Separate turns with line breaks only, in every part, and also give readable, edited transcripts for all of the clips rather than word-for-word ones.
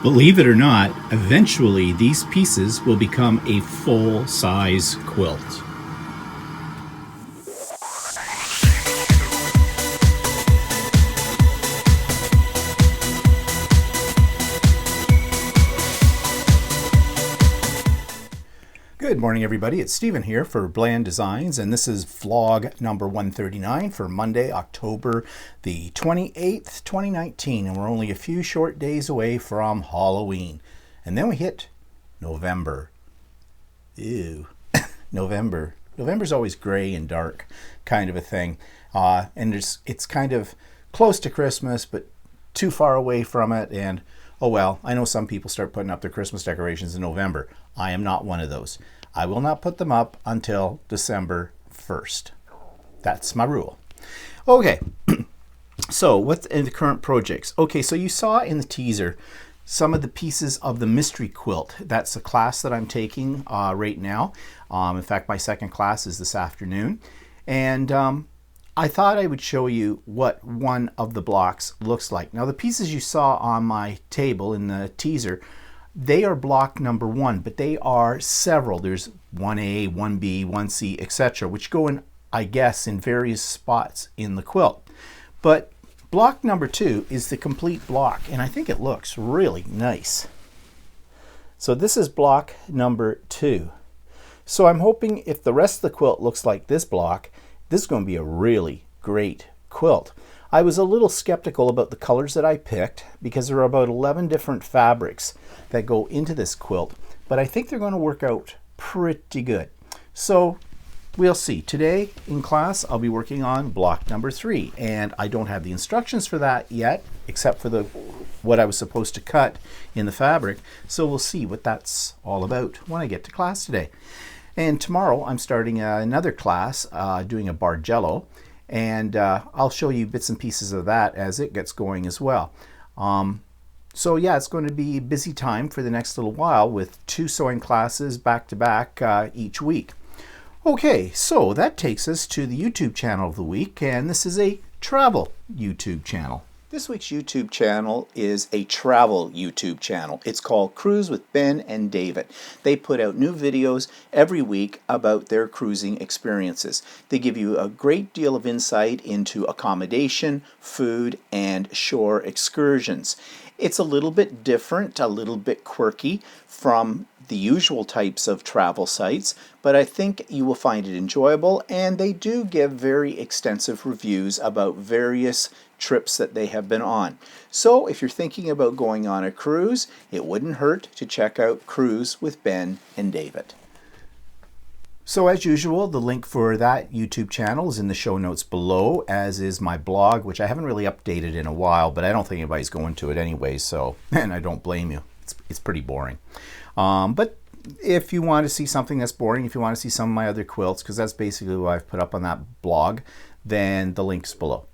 Believe it or not, eventually these pieces will become a full-size quilt. Good morning, everybody. It's Stephen here for Bland Designs, and this is vlog number 139 for Monday, October the 28th, 2019, and we're only a few short days away from Halloween. And then we hit November. Ew. November. November's always gray and dark kind of a thing. And it's kind of close to Christmas, but too far away from it. And oh well, I know some people start putting up their Christmas decorations in November. I am not one of those. I will not put them up until December 1st. That's my rule. Okay, so what's in the current projects? Okay, so you saw in the teaser some of the pieces of the mystery quilt. That's a class that I'm taking right now. In fact, my second class is this afternoon. And I thought I would show you what one of the blocks looks like. Now, the pieces you saw on my table in the teaser, they are block number 1, but they are several. There's 1A, 1B, 1C, etc., which go in, I guess, in various spots in the quilt. But block number 2 is the complete block, and I think it looks really nice. So this is block number 2. So I'm hoping if the rest of the quilt looks like this block, this is going to be a really great quilt. I was a little skeptical about the colors that I picked because there are about 11 different fabrics that go into this quilt, but I think they're going to work out pretty good. So we'll see. Today in class I'll be working on block number 3, and I don't have the instructions for that yet except for what I was supposed to cut in the fabric, so we'll see what that's all about when I get to class today. And tomorrow I'm starting another class doing a Bargello, and I'll show you bits and pieces of that as it gets going as well. So yeah, it's going to be a busy time for the next little while with 2 sewing classes back to back each week. Okay, so that takes us to the YouTube channel of the week, and this is a travel YouTube channel. This week's YouTube channel is a travel YouTube channel. It's called Cruise with Ben and David. They put out new videos every week about their cruising experiences. They give you a great deal of insight into accommodation, food, and shore excursions. It's a little bit different, a little bit quirky from the usual types of travel sites, but I think you will find it enjoyable, and they do give very extensive reviews about various trips that they have been on. So if you're thinking about going on a cruise, it wouldn't hurt to check out Cruise with Ben and David. So as usual, the link for that YouTube channel is in the show notes below, as is my blog, which I haven't really updated in a while, but I don't think anybody's going to it anyway, so, and I don't blame you. It's pretty boring. But if you want to see something that's boring, if you want to see some of my other quilts, because that's basically what I've put up on that blog, then the link's below.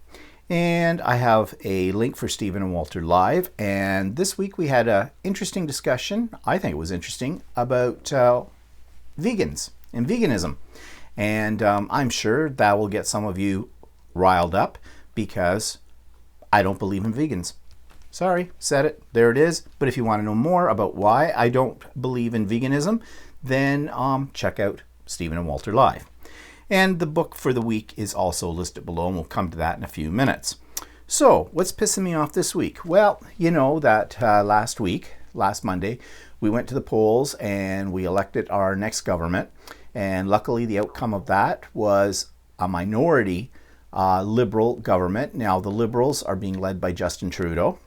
And I have a link for Stephen and Walter Live, and this week we had an interesting discussion, I think it was interesting, about vegans and veganism. And I'm sure that will get some of you riled up because I don't believe in vegans. Sorry, said it, there it is. But if you want to know more about why I don't believe in veganism, then check out Stephen and Walter Live. And the book for the week is also listed below, and we'll come to that in a few minutes. So, what's pissing me off this week? Well, you know that last Monday, we went to the polls and we elected our next government. And luckily, the outcome of that was a minority Liberal government. Now, the Liberals are being led by Justin Trudeau.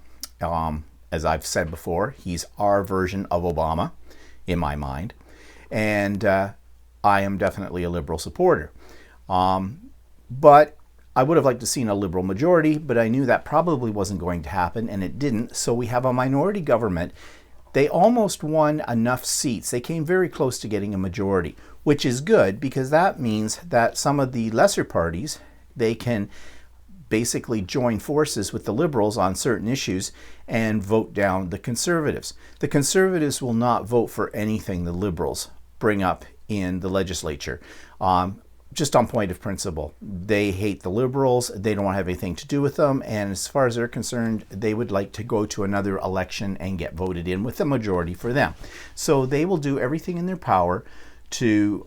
As I've said before, he's our version of Obama, in my mind. And I am definitely a Liberal supporter. But I would have liked to seen a Liberal majority, but I knew that probably wasn't going to happen, and it didn't. So we have a minority government. They almost won enough seats. They came very close to getting a majority, which is good because that means that some of the lesser parties, they can basically join forces with the Liberals on certain issues and vote down the Conservatives. The Conservatives will not vote for anything the Liberals bring up in the legislature. just on point of principle. They hate the Liberals. They don't want to have anything to do with them. And as far as they're concerned, they would like to go to another election and get voted in with a majority for them. So they will do everything in their power to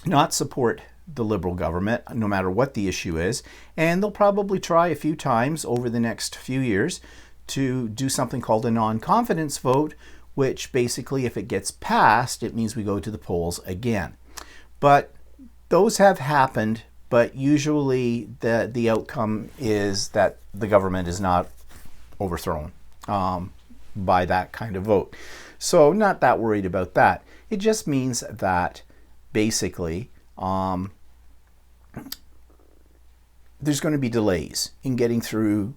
not support the Liberal government, no matter what the issue is. And they'll probably try a few times over the next few years to do something called a non-confidence vote, which basically, if it gets passed, it means we go to the polls again. But those have happened, but usually the outcome is that the government is not overthrown by that kind of vote. So not that worried about that. It just means that basically there's going to be delays in getting through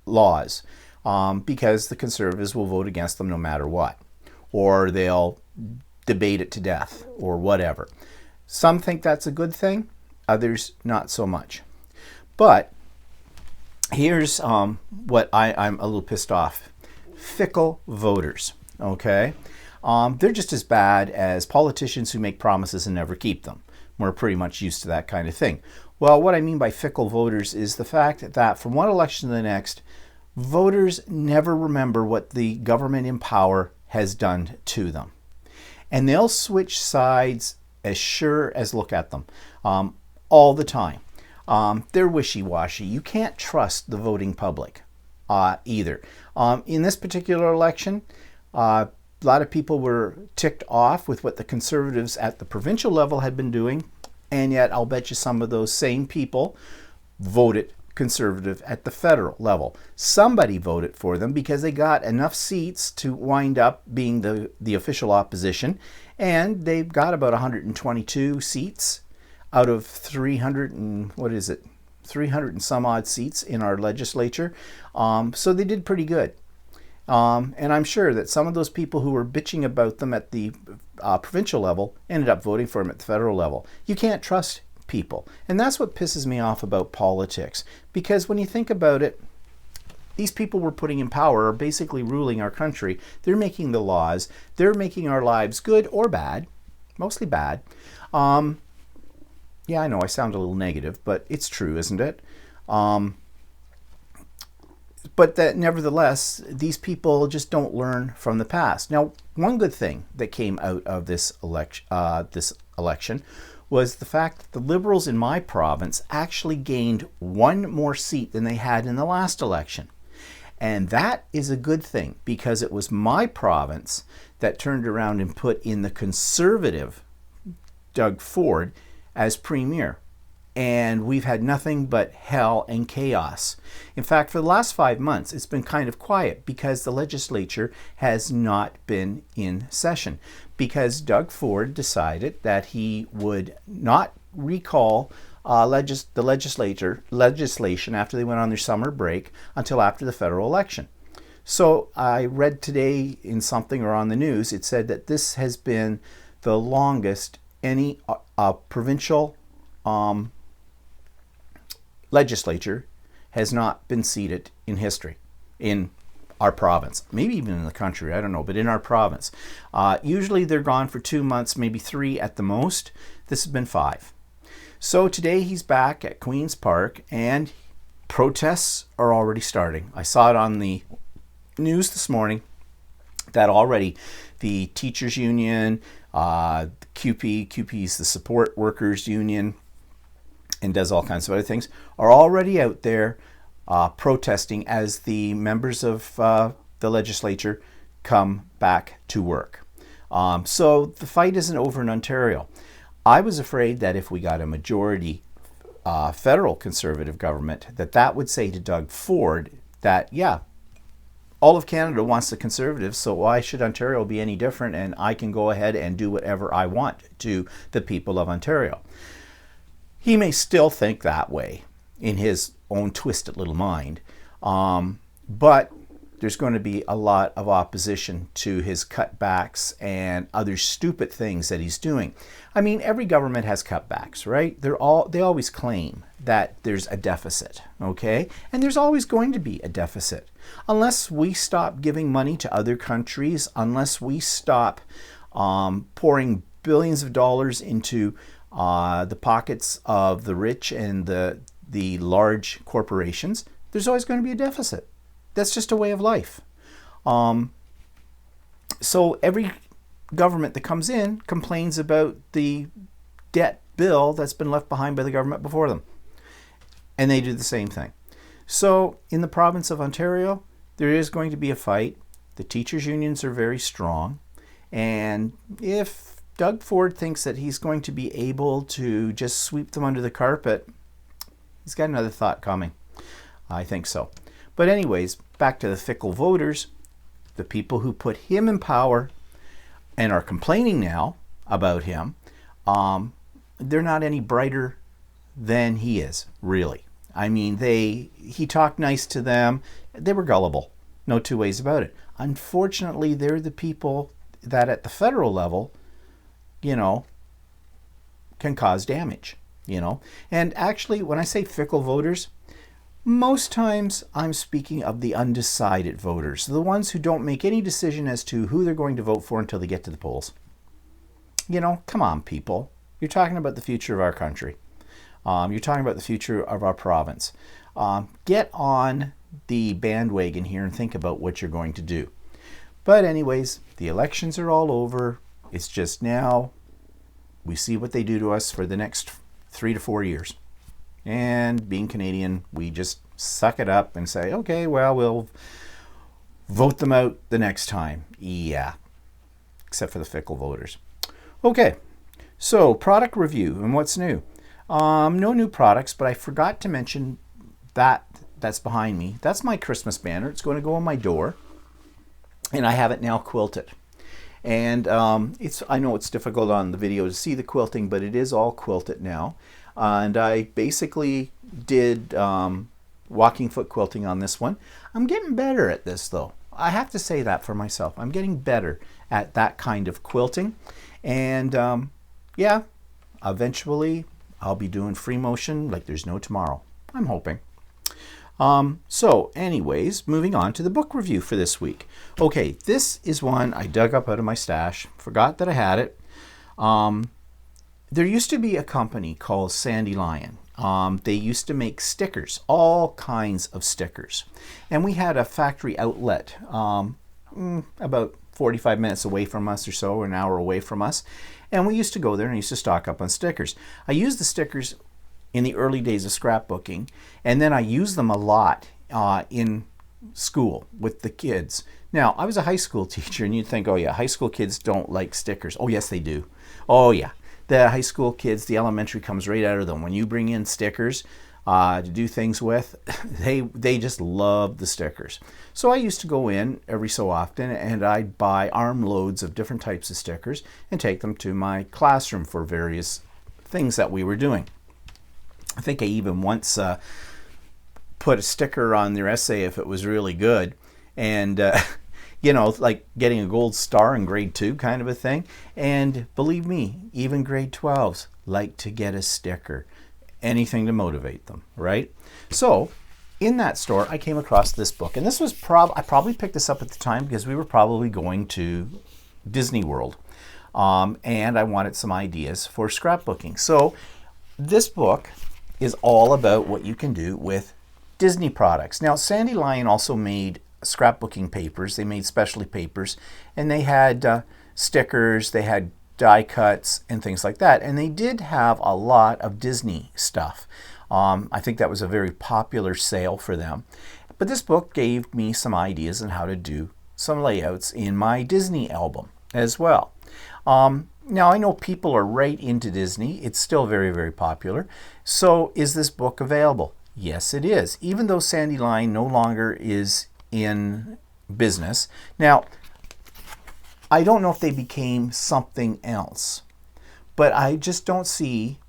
laws because the Conservatives will vote against them no matter what, or they'll debate it to death or whatever. Some think that's a good thing, others not so much. But here's what I'm a little pissed off. Fickle voters, okay? They're just as bad as politicians who make promises and never keep them. We're pretty much used to that kind of thing. Well, what I mean by fickle voters is the fact that from one election to the next, voters never remember what the government in power has done to them. And they'll switch sides as sure as look at them all the time. They're wishy-washy. You can't trust the voting public either. In this particular election, a lot of people were ticked off with what the Conservatives at the provincial level had been doing, and yet I'll bet you some of those same people voted Conservative at the federal level. Somebody voted for them because they got enough seats to wind up being the official opposition, and they've got about 122 seats out of 300 and 300 and some odd seats in our legislature. So they did pretty good. And I'm sure that some of those people who were bitching about them at the provincial level ended up voting for them at the federal level. You can't trust people. And that's what pisses me off about politics. Because when you think about it, these people we're putting in power are basically ruling our country. They're making the laws. They're making our lives good or bad. Mostly bad. Yeah, I know I sound a little negative, but it's true, isn't it? But that nevertheless, these people just don't learn from the past. Now, one good thing that came out of this election was the fact that the Liberals in my province actually gained one more seat than they had in the last election. And that is a good thing because it was my province that turned around and put in the Conservative Doug Ford as Premier. And we've had nothing but hell and chaos. In fact, for the last 5 months, it's been kind of quiet because the legislature has not been in session. Because Doug Ford decided that he would not recall the legislation after they went on their summer break until after the federal election. So I read today in something or on the news, it said that this has been the longest any provincial legislature has not been seated in history in our province, maybe even in the country, I don't know, but in our province. Usually they're gone for 2 months, maybe 3 at the most. This has been 5. So today he's back at Queen's Park and protests are already starting. I saw it on the news this morning that already the teachers union, QP is the support workers union, and does all kinds of other things, are already out there protesting as the members of the legislature come back to work. So the fight isn't over in Ontario. I was afraid that if we got a majority federal Conservative government, that would say to Doug Ford that, yeah, all of Canada wants the Conservatives, so why should Ontario be any different, and I can go ahead and do whatever I want to the people of Ontario. He may still think that way in his own twisted little mind, but there's going to be a lot of opposition to his cutbacks and other stupid things that he's doing. I mean, every government has cutbacks, right? They always claim that there's a deficit, okay? And there's always going to be a deficit. Unless we stop giving money to other countries, unless we stop pouring billions of dollars into the pockets of the rich and the large corporations, there's always going to be a deficit. That's just a way of life. So every government that comes in complains about the debt bill that's been left behind by the government before them. And they do the same thing. So in the province of Ontario, there is going to be a fight. The teachers' unions are very strong. And if Doug Ford thinks that he's going to be able to just sweep them under the carpet, he's got another thought coming. I think so. But anyways, back to the fickle voters, the people who put him in power and are complaining now about him, they're not any brighter than he is, really. I mean, he talked nice to them. They were gullible. No two ways about it. Unfortunately, they're the people that at the federal level, can cause damage, And actually, when I say fickle voters, most times I'm speaking of the undecided voters, the ones who don't make any decision as to who they're going to vote for until they get to the polls. Come on, people. You're talking about the future of our country. You're talking about the future of our province. Get on the bandwagon here and think about what you're going to do. But anyways, the elections are all over. It's just now we see what they do to us for the next 3 to 4 years. And being Canadian, we just suck it up and say, okay, well, we'll vote them out the next time. Yeah, except for the fickle voters. Okay, so product review and what's new. No new products, but I forgot to mention that's behind me. That's my Christmas banner. It's going to go on my door, and I have it now quilted. And I know it's difficult on the video to see the quilting, but it is all quilted now. And I basically did walking foot quilting on this one. I'm getting better at this, though. I have to say that for myself. I'm getting better at that kind of quilting. And yeah, eventually I'll be doing free motion like there's no tomorrow. I'm hoping. So anyways, moving on to the book review for this week. Okay, this is one I dug up out of my stash. Forgot that I had it. There used to be a company called Sandy Lion. They used to make stickers, all kinds of stickers. And we had a factory outlet about 45 minutes away from us or so, an hour away from us. And we used to go there and I used to stock up on stickers. I used the stickers in the early days of scrapbooking, and then I used them a lot in school with the kids. Now, I was a high school teacher, and you'd think, oh yeah, high school kids don't like stickers. Oh yes, they do. Oh yeah. The high school kids, the elementary comes right out of them. When you bring in stickers to do things with, they just love the stickers. So I used to go in every so often and I'd buy armloads of different types of stickers and take them to my classroom for various things that we were doing. I think I even once put a sticker on their essay if it was really good. And like getting a gold star in grade 2 kind of a thing. And believe me, even grade 12s like to get a sticker. Anything to motivate them, right? So in that store, I came across this book. And this was I probably picked this up at the time because we were probably going to Disney World. And I wanted some ideas for scrapbooking. So this book is all about what you can do with Disney products. Now, Sandy Lion also made scrapbooking papers. They made specialty papers, and they had stickers, they had die cuts and things like that. And they did have a lot of Disney stuff. I think that was a very popular sale for them. But this book gave me some ideas on how to do some layouts in my Disney album as well. Now, I know people are right into Disney. It's still very, very popular. So is this book available? Yes, it is. Even though Sandy Lion no longer is in business. Now, I don't know if they became something else, but I just don't see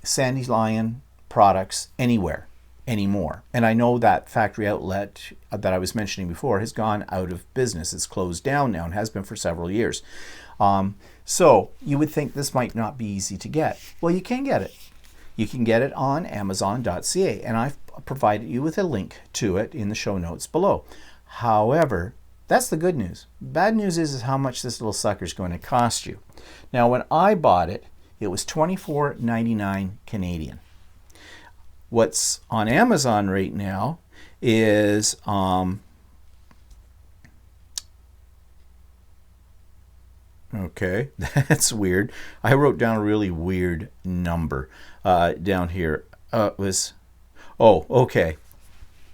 Sandy Lion products anywhere anymore. And I know that factory outlet that I was mentioning before has gone out of business. It's closed down now and has been for several years. So you would think this might not be easy to get. Well, you can get it. You can get it on Amazon.ca, and I've provided you with a link to it in the show notes below. However, that's the good news. Bad news is how much this little sucker is going to cost you. Now, when I bought it, It was $24.99 Canadian. What's on Amazon right now is okay, that's weird. I wrote down a really weird number down here. It was, oh, okay.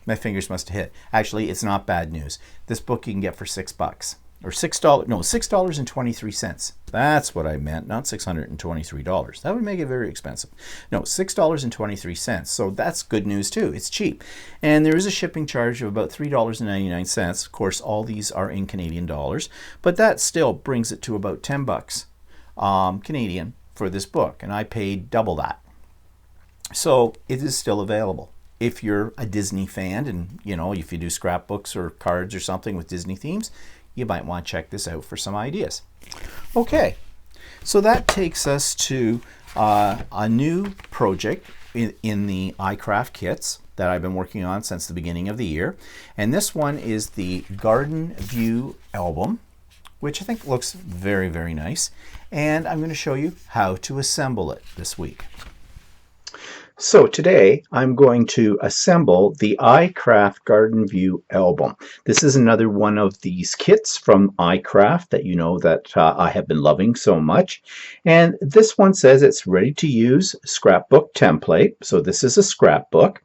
My fingers must have hit. Actually, it's not bad news. This book you can get for $6 or $6. No, $6.23. That's what I meant, not $623. That would make it very expensive. No, $6.23. So that's good news too. It's cheap, and there is a shipping charge of about $3.99. Of course, all these are in Canadian dollars, but that still brings it to about $10 Canadian for this book, and I paid double that. So it is still available. If you're a Disney fan, and you know, if you do scrapbooks or cards or something with Disney themes, you might want to check this out for some ideas. Okay, so that takes us to a new project in the iCraft kits that I've been working on since the beginning of the year. And this one is the Garden View album, which I think looks very, very nice. And I'm going to show you how to assemble it this week. So today I'm going to assemble the iCraft Garden View album. This is another one of these kits from iCraft that you know that I have been loving so much. And this one says it's ready to use scrapbook template. So this is a scrapbook.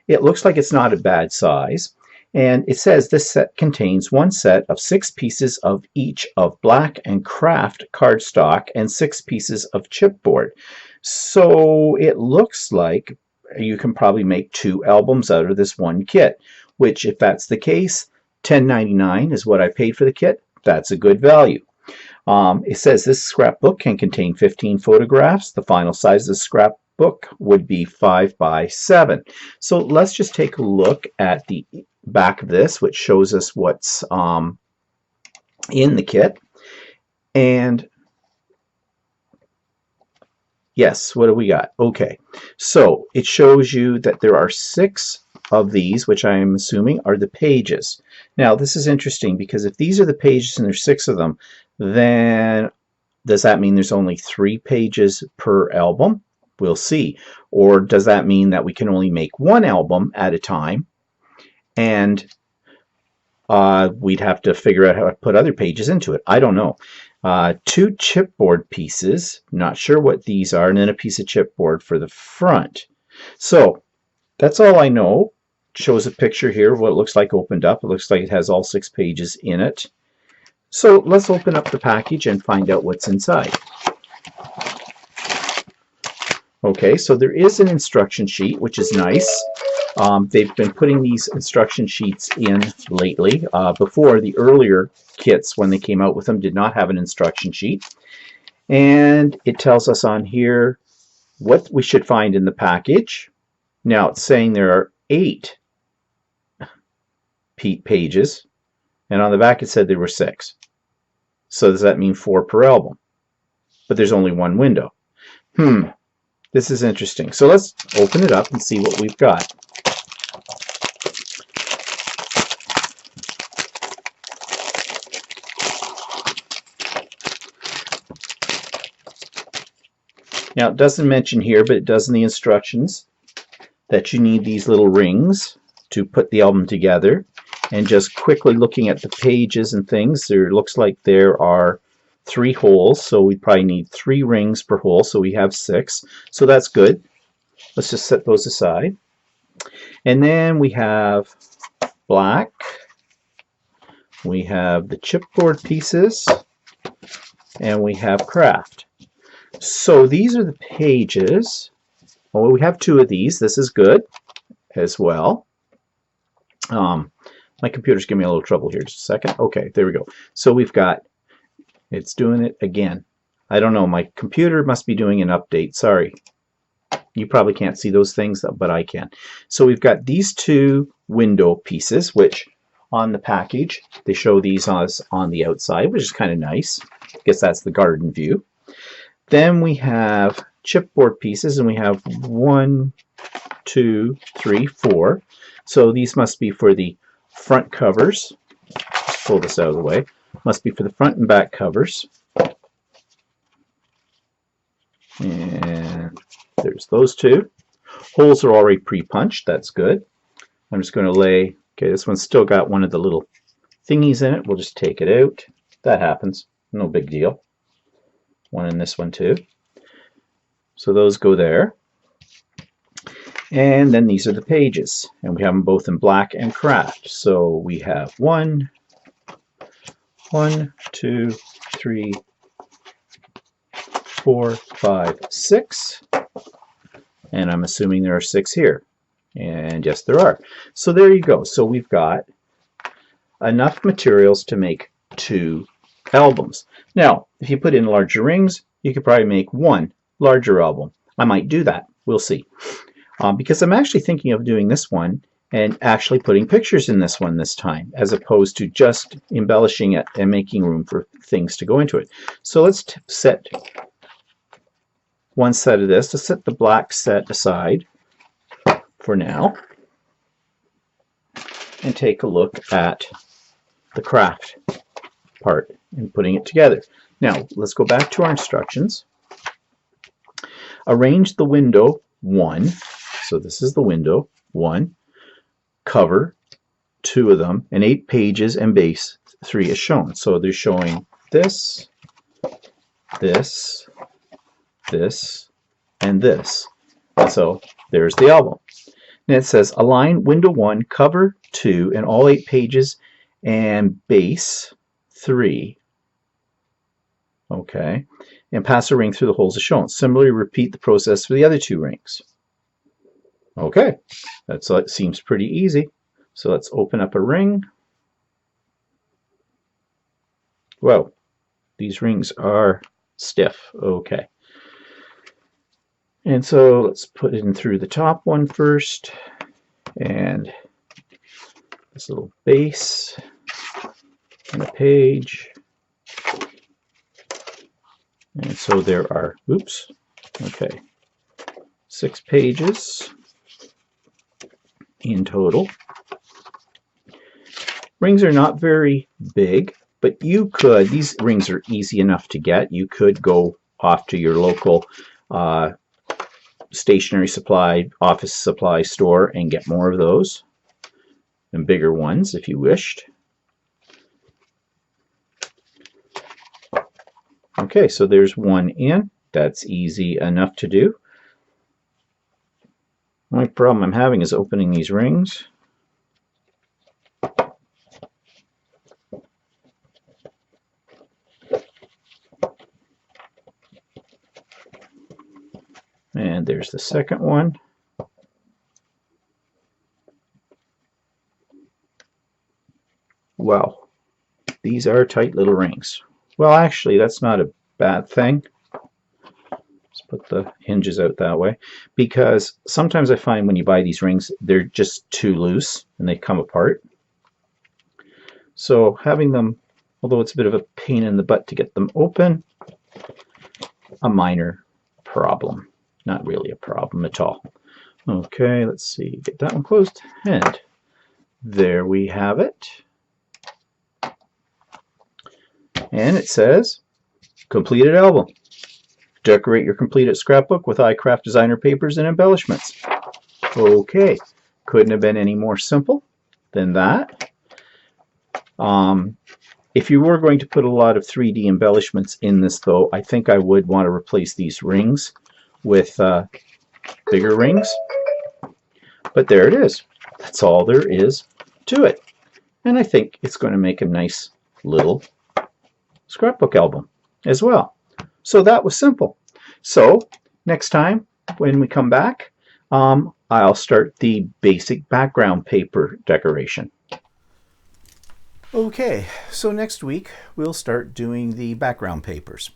It looks like it's not a bad size. And it says this set contains one set of 6 pieces of each of black and craft cardstock and 6 pieces of chipboard. So it looks like you can probably make 2 albums out of this one kit, which if that's the case, $10.99 is what I paid for the kit. That's a good value. It says this scrapbook can contain 15 photographs. The final size of the scrapbook would be 5 by 7. So let's just take a look at the back of this, which shows us what's in the kit. And yes, what do we got? Okay, so it shows you that there are 6 of these, which I am assuming are the pages. Now, this is interesting because if these are the pages and there's 6 of them, then does that mean there's only 3 pages per album? We'll see. Or does that mean that we can only make 1 album at a time, and we'd have to figure out how to put other pages into it? I don't know. 2 chipboard pieces, not sure what these are, and then a piece of chipboard for the front. So that's all I know. It shows a picture here of what it looks like opened up. It looks like it has all 6 pages in it. So let's open up the package and find out what's inside. Okay, so there is an instruction sheet, which is nice. They've been putting these instruction sheets in lately. Before, the earlier kits, when they came out with them, did not have an instruction sheet. And it tells us on here what we should find in the package. Now, it's saying there are 8 pages, and on the back it said there were 6. So does that mean 4 per album? But there's only 1 window. This is interesting. So let's open it up and see what we've got. Now, it doesn't mention here, but it does in the instructions, that you need these little rings to put the album together. And just quickly looking at the pages and things, there looks like there are 3 holes, so we probably need 3 rings per hole, so we have 6. So that's good. Let's just set those aside. And then we have black. We have the chipboard pieces. And we have craft. So these are the pages. Well, we have 2 of these. This is good as well. My computer's giving me a little trouble here. Just a second. Okay, there we go. So we've got, it's doing it again. I don't know. My computer must be doing an update. Sorry. You probably can't see those things, but I can. So we've got these 2 window pieces, which on the package, they show these on the outside, which is kind of nice. I guess that's the garden view. Then we have chipboard pieces, and we have 1, 2, 3, 4. So these must be for the front covers. Let's pull this out of the way. Must be for the front and back covers. And those two. Holes are already pre-punched. That's good. I'm just going to lay, okay, this one's still got one of the little thingies in it. We'll just take it out. That happens. No big deal. One in this one too. So those go there. And then these are the pages. And we have them both in black and craft. So we have 1, 2, 3, 4, 5, 6. And I'm assuming there are 6 here. And yes, there are. So there you go. So we've got enough materials to make 2 albums. Now, if you put in larger rings, you could probably make 1 larger album. I might do that. We'll see. Because I'm actually thinking of doing this one and actually putting pictures in this one this time, as opposed to just embellishing it and making room for things to go into it. So let's set one set of this. Let's set the black set aside for now and take a look at the craft part and putting it together. Now let's go back to our instructions. Arrange the window 1. So this is the window 1. Cover 2 of them, and 8 pages, and base 3 is shown. So they're showing this, this, this, and this. So there's the album. And it says align window 1, cover 2, and all 8 pages, and base 3. Okay. And pass a ring through the holes as shown. Similarly, repeat the process for the other 2 rings. Okay. That seems pretty easy. So let's open up a ring. Whoa. These rings are stiff. Okay. And so let's put it in through the top one first, and this little base and a page. And so there are, oops, okay, 6 pages in total. Rings are not very big, but you could, these rings are easy enough to get. You could go off to your local stationery supply, office supply store and get more of those, and bigger ones if you wished. Okay, so there's one in. That's easy enough to do. The only problem I'm having is opening these rings. And there's the second one. Wow, these are tight little rings. Well, actually, that's not a bad thing. Let's put the hinges out that way, because sometimes I find when you buy these rings, they're just too loose and they come apart. So having them, although it's a bit of a pain in the butt to get them open, a minor problem. Not really a problem at all. Okay, let's see, get that one closed, and there we have it. And it says, completed album. Decorate your completed scrapbook with iCraft designer papers and embellishments. Okay, couldn't have been any more simple than that. If you were going to put a lot of 3D embellishments in this, though, I think I would want to replace these rings with bigger rings. But there it is. That's all there is to it. And I think it's going to make a nice little scrapbook album as well. So that was simple. So next time when we come back, I'll start the basic background paper decoration. Okay, so next week we'll start doing the background papers.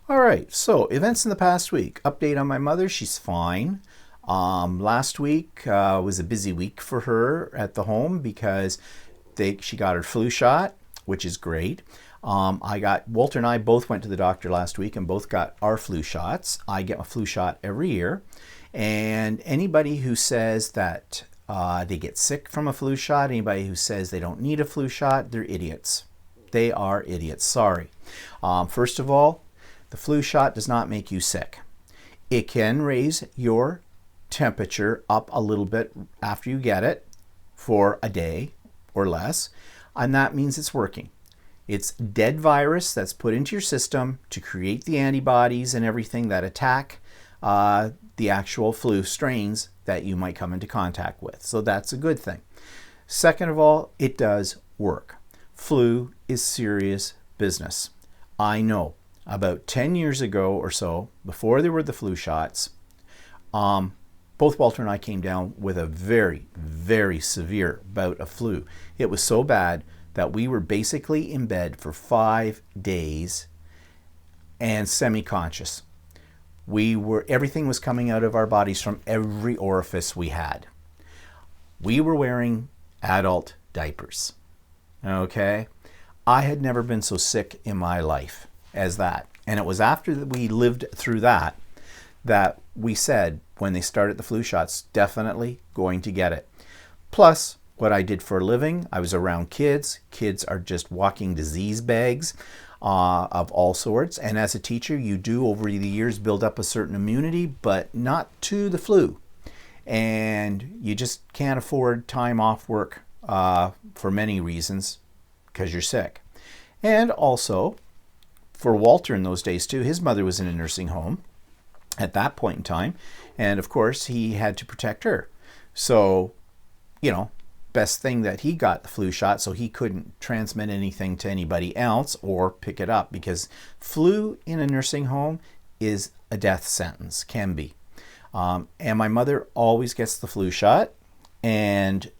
All right, so events in the past week. Update on my mother, she's fine. Last week was a busy week for her at the home because she got her flu shot, which is great. Walter and I both went to the doctor last week and both got our flu shots. I get a flu shot every year. And anybody who says that they get sick from a flu shot, anybody who says they don't need a flu shot, they're idiots. They are idiots, sorry. First of all, the flu shot does not make you sick. It can raise your temperature up a little bit after you get it for a day or less, and that means it's working. It's dead virus that's put into your system to create the antibodies and everything that attack the actual flu strains that you might come into contact with. So that's a good thing. Second of all, it does work. Flu is serious business. I know. About 10 years ago or so, before there were the flu shots, both Walter and I came down with a very, very severe bout of flu. It was so bad that we were basically in bed for 5 days and semi-conscious. Everything was coming out of our bodies from every orifice we had. We were wearing adult diapers. Okay? I had never been so sick in my life as that. And it was after we lived through that we said, when they started the flu shots, definitely going to get it. Plus, what I did for a living, I was around kids. Kids are just walking disease bags of all sorts. And as a teacher, you do over the years build up a certain immunity, but not to the flu. And you just can't afford time off work for many reasons because you're sick. And also, for Walter in those days too, his mother was in a nursing home at that point in time. And of course, he had to protect her. So, best thing that he got the flu shot so he couldn't transmit anything to anybody else or pick it up, because flu in a nursing home is a death sentence, can be. And my mother always gets the flu shot. And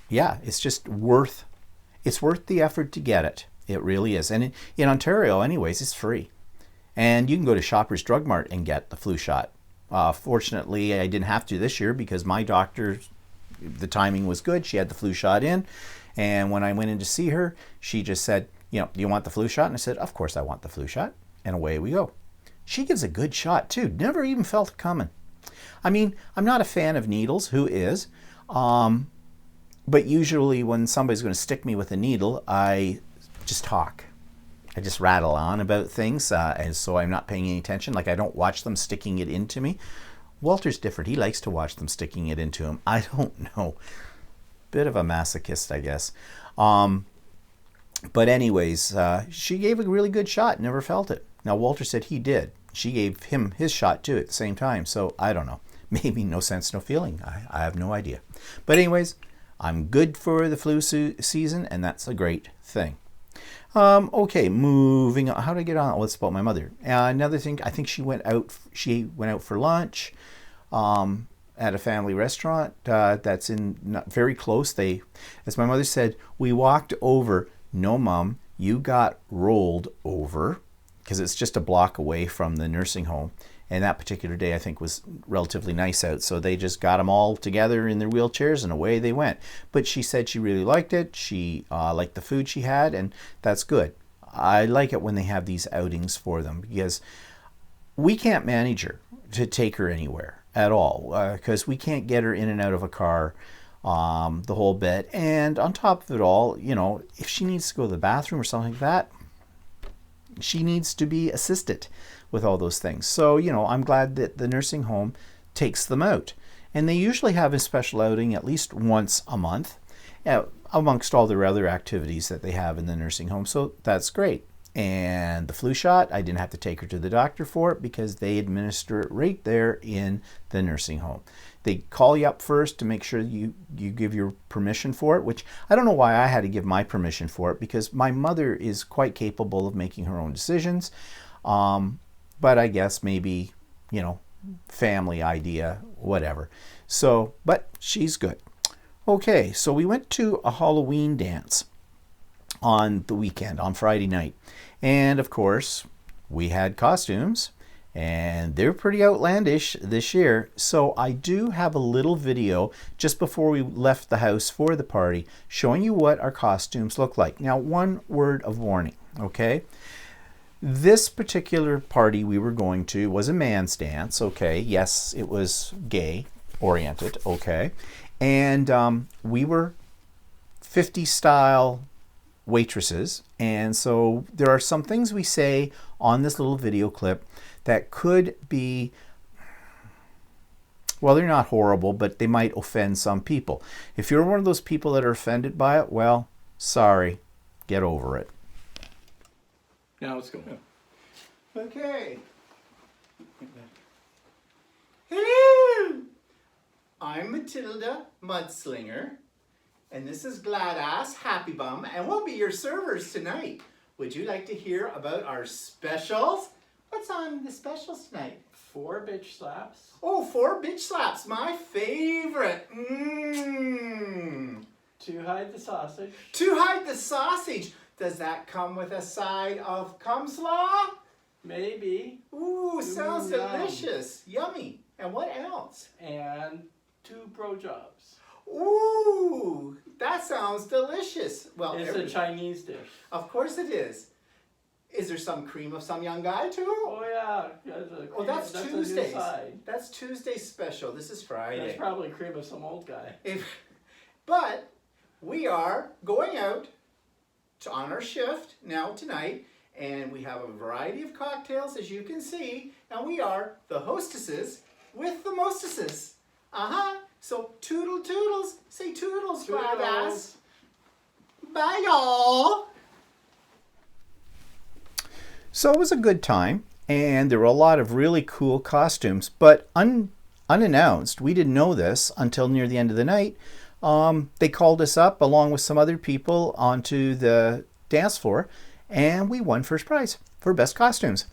yeah, it's just worth the effort to get it. It really is. And in Ontario, anyways, it's free. And you can go to Shoppers Drug Mart and get the flu shot. Fortunately, I didn't have to this year because my doctor, the timing was good. She had the flu shot in. And when I went in to see her, she just said, do you want the flu shot? And I said, of course I want the flu shot. And away we go. She gives a good shot too. Never even felt it coming. I mean, I'm not a fan of needles. Who is? But usually when somebody's going to stick me with a needle, I just talk. I just rattle on about things, and so I'm not paying any attention. Like, I don't watch them sticking it into me. Walter's different. He likes to watch them sticking it into him. I don't know. Bit of a masochist, I guess. But anyways, she gave a really good shot. Never felt it. Now, Walter said he did. She gave him his shot, too, at the same time. So, I don't know. Maybe no sense, no feeling. I have no idea. But anyways, I'm good for the flu season, and that's a great thing. Okay, moving on. How did I get on? Let's about my mother. Another thing, I think she went out for lunch at a family restaurant that's not very close. As my mother said, we walked over. No, Mom, you got rolled over, because it's just a block away from the nursing home. And that particular day, I think, was relatively nice out. So they just got them all together in their wheelchairs and away they went. But she said she really liked it. She liked the food she had, and that's good. I like it when they have these outings for them, because we can't manage her to take her anywhere at all, because we can't get her in and out of a car the whole bit. And on top of it all, if she needs to go to the bathroom or something like that, she needs to be assisted with all those things. So, I'm glad that the nursing home takes them out. And they usually have a special outing at least once a month, amongst all their other activities that they have in the nursing home. So that's great. And the flu shot, I didn't have to take her to the doctor for it, because they administer it right there in the nursing home. They call you up first to make sure you give your permission for it, which I don't know why I had to give my permission for it, because my mother is quite capable of making her own decisions. But I guess maybe, family idea, whatever. So, but she's good. Okay, so we went to a Halloween dance on the weekend, on Friday night. And of course, we had costumes, and they're pretty outlandish this year. So I do have a little video just before we left the house for the party showing you what our costumes look like. Now, one word of warning, okay? This particular party we were going to was a man's dance, okay? Yes, it was gay oriented, okay? And we were 50s style waitresses, and so there are some things we say on this little video clip that could be Well, they're not horrible, but they might offend some people. If you're one of those people that are offended by it, well, sorry, get over it.
Now let's go.
Okay. Hello! I'm Matilda Mudslinger, and this is Gladass Happy Bum, and we'll be your servers tonight. Would you like to hear about our specials? What's on the specials tonight?
4 bitch slaps.
Oh, 4 bitch slaps, my favorite.
To hide the sausage.
To hide the sausage. Does that come with a side of cumslaw?
Maybe.
Ooh, sounds
yum.
delicious. Yummy. And what else?
And 2 bro jobs.
Ooh, that sounds delicious. Well,
It's a Chinese dish.
Of course it is. Is there some cream of some young guy too?
Oh yeah.
That's Tuesdays.
A new side.
That's Tuesday's special. This is Friday.
That's probably cream of some old guy.
But we are going out on our shift now tonight, and we have a variety of cocktails, as you can see, and we are the hostesses with the mostesses. So toodle toodles. Say toodles, Gladass. Bye, y'all. So it was a good time, and there were a lot of really cool costumes, but unannounced. We didn't know this until near the end of the night. They called us up along with some other people onto the dance floor, and we won first prize for best costumes.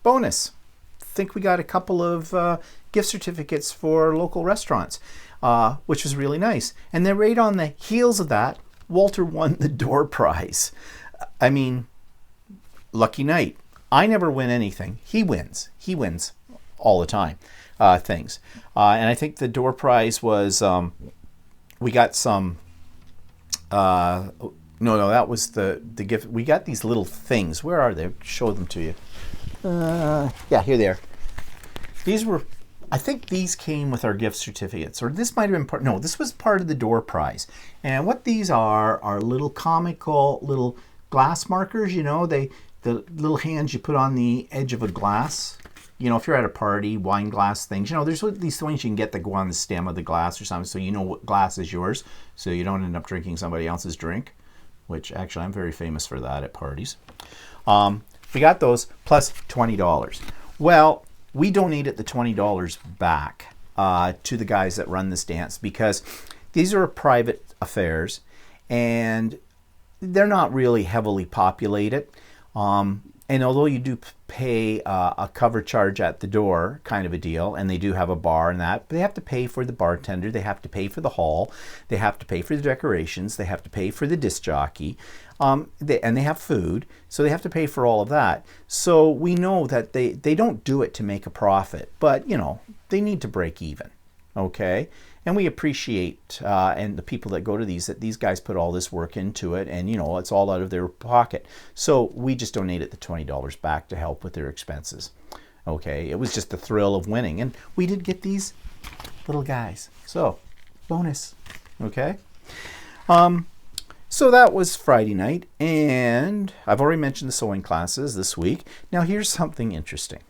Bonus. Think we got a couple of gift certificates for local restaurants, which was really nice. And then right on the heels of that, Walter won the door prize. I mean, lucky night. I never win anything. He wins. He wins all the time things. And I think the door prize was, we got some, no, that was the gift. We got these little things. Where are they? Show them to you. Yeah, here they are. These were, I think these came with our gift certificates, or this might have been part, no, this was part of the door prize. And what these are little comical little glass markers, you know, the little hands you put on the edge of a glass. You know, if you're at a party, wine glass things, you know, there's these things you can get that go on the stem of the glass or something, so you know what glass is yours, so you don't end up drinking somebody else's drink, which actually I'm very famous for that at parties. We got those plus $20. Well, we donated the $20 back to the guys that run this dance, because these are private affairs and they're not really heavily populated. And although you do pay a cover charge at the door, kind of a deal, and they do have a bar and that, but they have to pay for the bartender, they have to pay for the hall, they have to pay for the decorations, they have to pay for the disc jockey, and they have food, so they have to pay for all of that. So we know that they don't do it to make a profit, but you know, they need to break even, okay? And we appreciate, and the people that go to these, that these guys put all this work into it, and you know, it's all out of their pocket. So we just donated the $20 back to help with their expenses. Okay, it was just the thrill of winning, and we did get these little guys. So, bonus. Okay. So that was Friday night, and I've already mentioned the sewing classes this week. Now here's something interesting.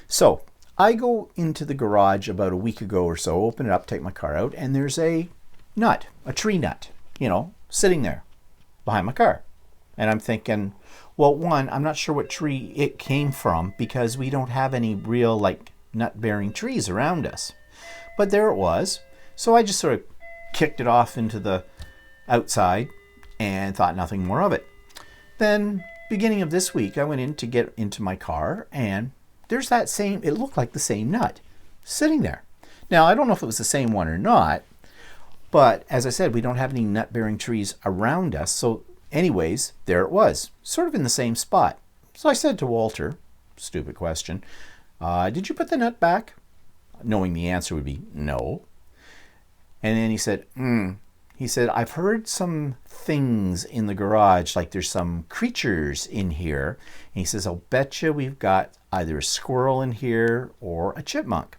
So I go into the garage about a week ago or so, open it up, take my car out, and there's a nut, a tree nut, you know, sitting there behind my car. And I'm thinking, well, one, I'm not sure what tree it came from, because we don't have any real, like, nut-bearing trees around us. But there it was. So I just sort of kicked it off into the outside and thought nothing more of it. Then, beginning of this week, I went in to get into my car, and there's that same, it looked like the same nut sitting there. Now, I don't know if it was the same one or not, but as I said, we don't have any nut-bearing trees around us. So anyways, there it was, sort of in the same spot. So I said to Walter, stupid question, did you put the nut back? Knowing the answer would be no. And then he said, He said, I've heard some things in the garage, like there's some creatures in here. And he says, I'll bet you we've got either a squirrel in here or a chipmunk.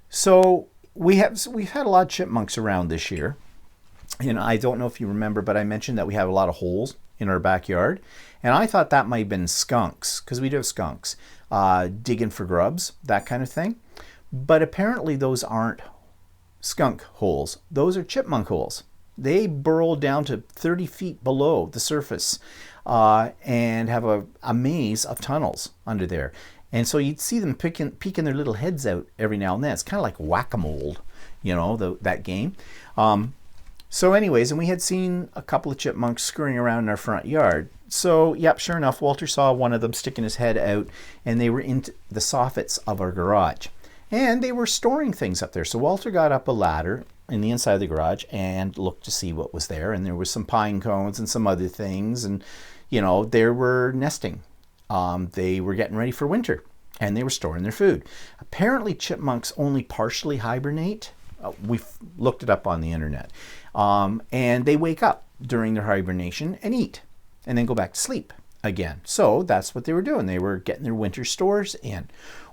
So we've had a lot of chipmunks around this year. And I don't know if you remember, but I mentioned that we have a lot of holes in our backyard. And I thought that might have been skunks, because we do have skunks, digging for grubs, that kind of thing. But apparently those aren't skunk holes. Those are chipmunk holes. They burrow down to 30 feet below the surface and have a maze of tunnels under there. And so you'd see them peeking their little heads out every now and then. It's kind of like whack-a-mole, you know, that game. So anyways, and we had seen a couple of chipmunks scurrying around in our front yard. So, yep, sure enough, Walter saw one of them sticking his head out, and they were in the soffits of our garage. And they were storing things up there. So Walter got up a ladder in the inside of the garage and looked to see what was there. And there was some pine cones and some other things. And, you know, they were nesting. They were getting ready for winter, and they were storing their food. Apparently, chipmunks only partially hibernate. We looked it up on the internet. And they wake up during their hibernation and eat, and then go back to sleep again. So that's what they were doing. They were getting their winter stores in.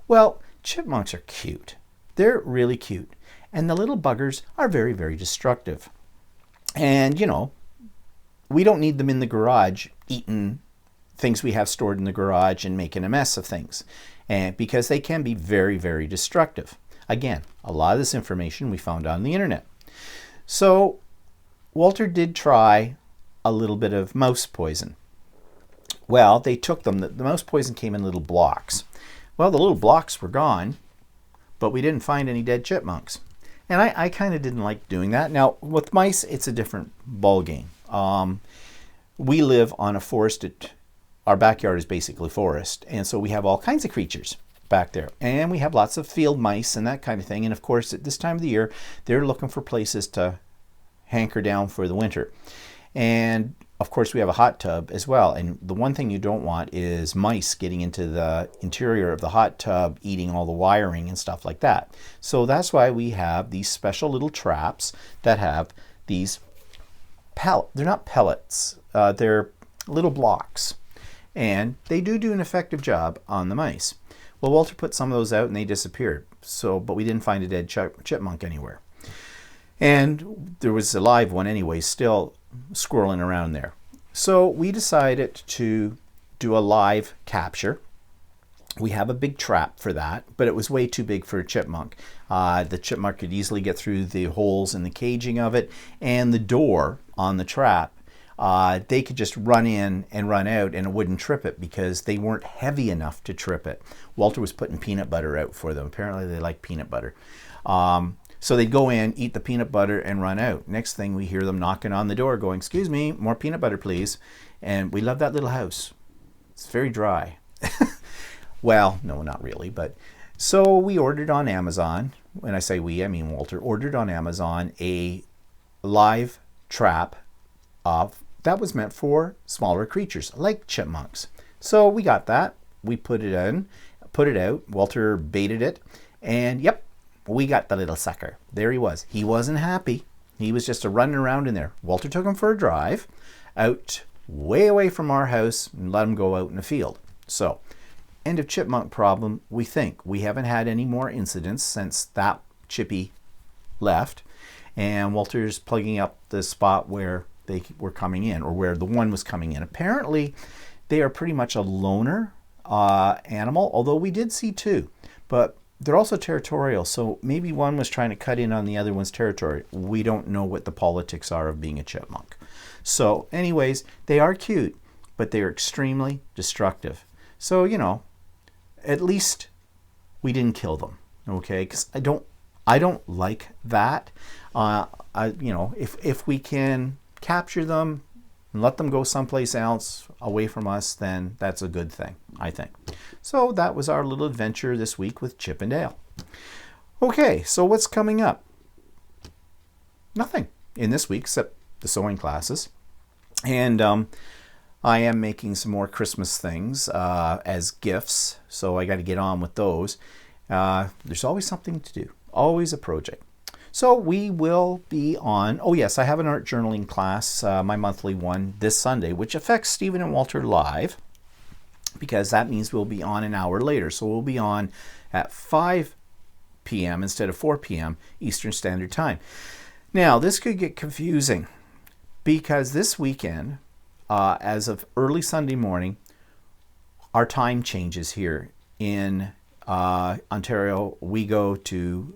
Well, chipmunks are cute. They're really cute. And the little buggers are very, very destructive. And, you know, we don't need them in the garage eating things we have stored in the garage and making a mess of things. And because they can be very, very destructive. Again, a lot of this information we found on the internet. So Walter did try a little bit of mouse poison. Well, they took them. The mouse poison came in little blocks. Well, the little blocks were gone, but we didn't find any dead chipmunks. And I kind of didn't like doing that. Now, with mice, it's a different ball game. We live on a forested, our backyard is basically forest, and so we have all kinds of creatures back there. And we have lots of field mice and that kind of thing. And of course, at this time of the year, they're looking for places to hanker down for the winter. And of course, we have a hot tub as well. And the one thing you don't want is mice getting into the interior of the hot tub, eating all the wiring and stuff like that. So that's why we have these special little traps that have these they're not pellets, they're little blocks. And they do an effective job on the mice. Well, Walter put some of those out and they disappeared. But we didn't find a dead chipmunk anywhere. And there was a live one anyway, still squirreling around there. So we decided to do a live capture. We have a big trap for that, but it was way too big for a chipmunk. The chipmunk could easily get through the holes in the caging of it, and the door on the trap, they could just run in and run out and it wouldn't trip it because they weren't heavy enough to trip it. Walter was putting peanut butter out for them. Apparently they like peanut butter. So they'd go in, eat the peanut butter, and run out. Next thing, we hear them knocking on the door going, "Excuse me, more peanut butter, please." And we love that little house. It's very dry. Well, no, not really. But so we ordered on Amazon. When I say we, I mean Walter ordered on Amazon a live trap that was meant for smaller creatures like chipmunks. So we got that. We put it out. Walter baited it. And yep, we got the little sucker. There he was. He wasn't happy. He was just running around in there. Walter took him for a drive out way away from our house and let him go out in the field. So, end of chipmunk problem, we think. We haven't had any more incidents since that chippy left. And Walter's plugging up the spot where they were coming in, or where the one was coming in. Apparently, they are pretty much a loner animal, although we did see two. But they're also territorial, so maybe one was trying to cut in on the other one's territory. We don't know what the politics are of being a chipmunk. So anyways, they are cute, but they're extremely destructive. So, you know, at least we didn't kill them, okay? Because I don't like that. If we can capture them and let them go someplace else away from us, then that's a good thing, I think. So that was our little adventure this week with Chip and Dale. Okay, so what's coming up? Nothing in this week except the sewing classes. And I am making some more Christmas things as gifts, so I got to get on with those. There's always something to do, always a project. So we will be on, oh yes, I have an art journaling class, my monthly one, this Sunday, which affects Stephen and Walter live, because that means we'll be on an hour later. So we'll be on at 5 p.m. instead of 4 p.m. Eastern Standard Time. Now, this could get confusing, because this weekend, as of early Sunday morning, our time changes here in Ontario, we go to,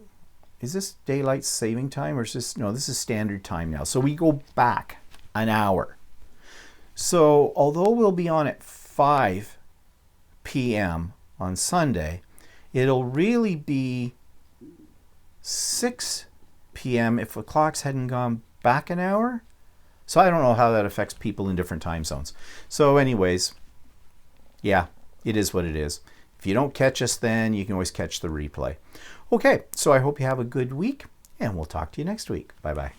is this daylight saving time or is this, no, this is standard time now. So we go back an hour. So although we'll be on at 5 p.m. on Sunday, it'll really be 6 p.m. if the clocks hadn't gone back an hour. So I don't know how that affects people in different time zones. So anyways, yeah, it is what it is. If you don't catch us then, you can always catch the replay. Okay, so I hope you have a good week, and we'll talk to you next week. Bye-bye.